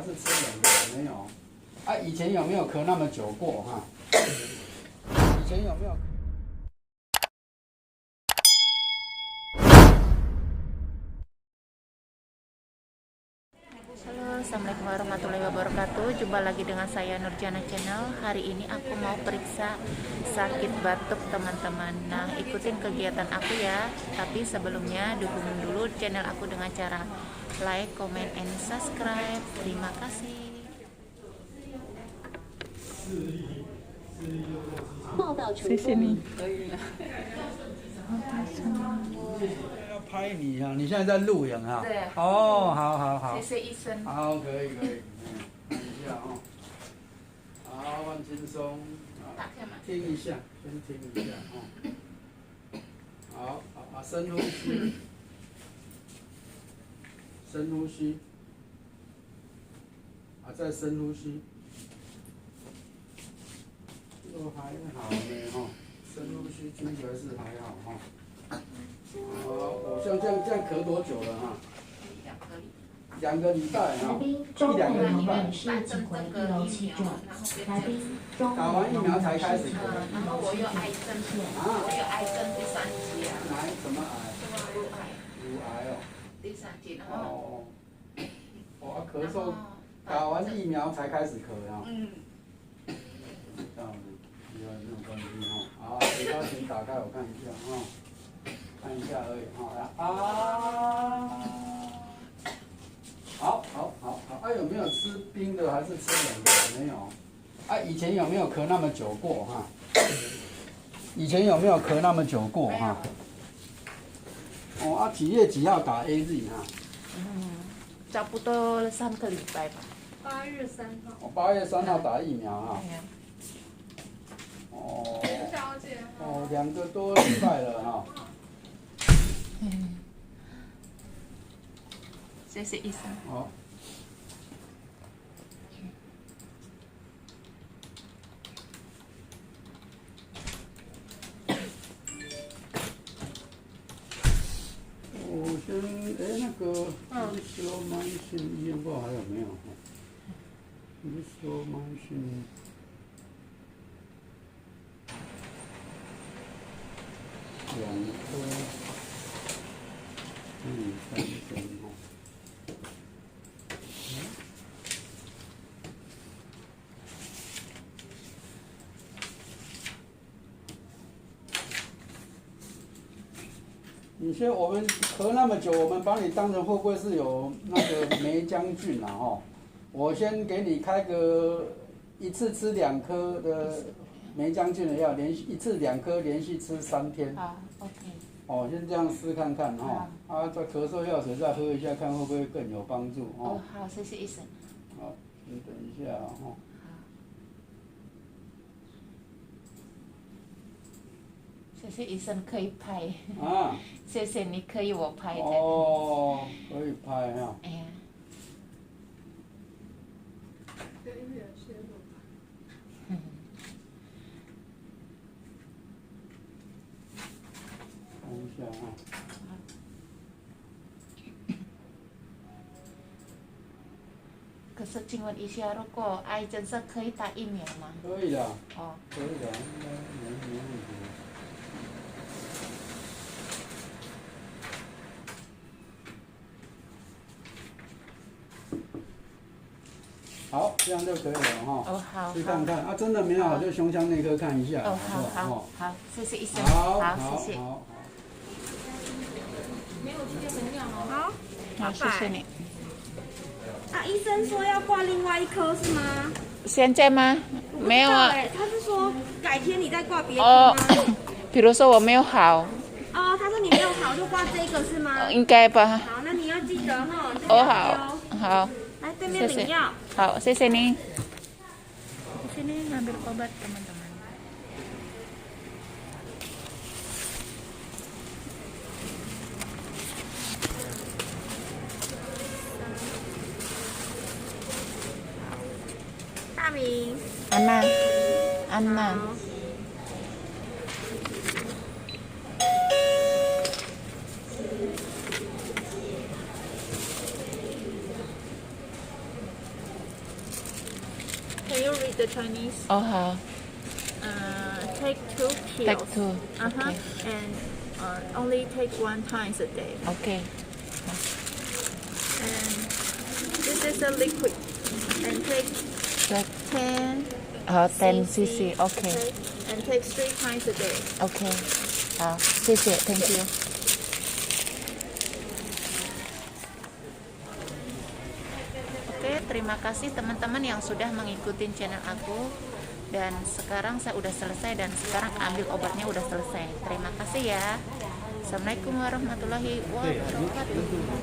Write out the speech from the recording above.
是吃冷的，没有。啊，以前有没有咳那么久过哈？以前有没有？ Halo, assalamualaikum warahmatullahi wabarakatuh. Jumpa lagi dengan saya Nurjana Channel. Hari ini aku mau periksa sakit batuk teman-teman. Nah, ikutin kegiatan aku ya. Tapi sebelumnya dukung dulu channel aku dengan cara like, comment, and subscribe. Terima kasih. 谢谢你。可以了。要拍你啊！你现在在录影啊？对。哦，好。谢谢医生。好，可以。看一下哦。好，放轻松。听一下，先听一下哦。好，深呼吸，深呼吸。再深呼吸。都还好呢哈，深呼吸听起来是还好哈。 好，我像这样咳多久了哈？2个礼拜哈，1、2个礼拜。打完疫苗才开始咳。然后我有癌症，我有癌症第3期啊。什么癌？乳癌。乳癌哦。第3期，然后。咳嗽，打完疫苗才开始咳啊。这样子，有没有关系哈？好，嘴巴请打开，我看一下哈。 看一下而已哈，好，有没有吃冰的还是吃冷的？没有。以前有没有咳那么久过哈？以前有没有咳那么久过哈？几月几号打 AZ 哈差不多3个礼拜吧。8月3号。8月3号打疫苗哈。小姐。2个多礼拜了哈。 谢谢医生。好。我先那个你说慢性医院不知道还有没有？你说慢性。 2颗，3根哈。你说我们咳那么久，我们把你当成会不会是有那个梅浆菌啊？哈，我先给你开个一次吃2颗的梅浆菌的药，一次2颗，连续吃3天。好 ，OK。先这样试看看哈。再咳嗽药水再喝一下，看会不会更有帮助哦。好，谢谢医生。好，你等一下哈。 谢谢医生可以拍。啊。谢谢你可以我拍的。可以拍哈。哎呀。看一下哈。可是请问一下，如果癌症是可以打疫苗吗？可以的。可以的，应该没问题。 好，这样就可以了哈。好。去看看真的没有好就胸腔内科看一下。好，谢谢医生。好，谢谢。没有去尿尿哦。好，谢谢你。医生说要挂另外1颗是吗？现在吗？没有啊。他是说改天你再挂别的吗？比如说我没有好。他说你没有好就挂这个是吗？应该吧。好，那你要记得哈。好。 来对面领药。好，谢谢你。Di sini ngambil obat teman-teman. Anna. the Chinese. Oh, how? Take 2 pills. Take 2. Okay. And only take 1 times a day. Okay. And this is a liquid. And take Like 10 10 cc. Okay. And take 3 times a day. Okay. 谢谢 Thank you. Oke, terima kasih teman-teman yang sudah mengikuti channel aku. Dan sekarang saya udah selesai dan sekarang ambil obatnya udah selesai. Terima kasih ya. Assalamualaikum warahmatullahi wabarakatuh.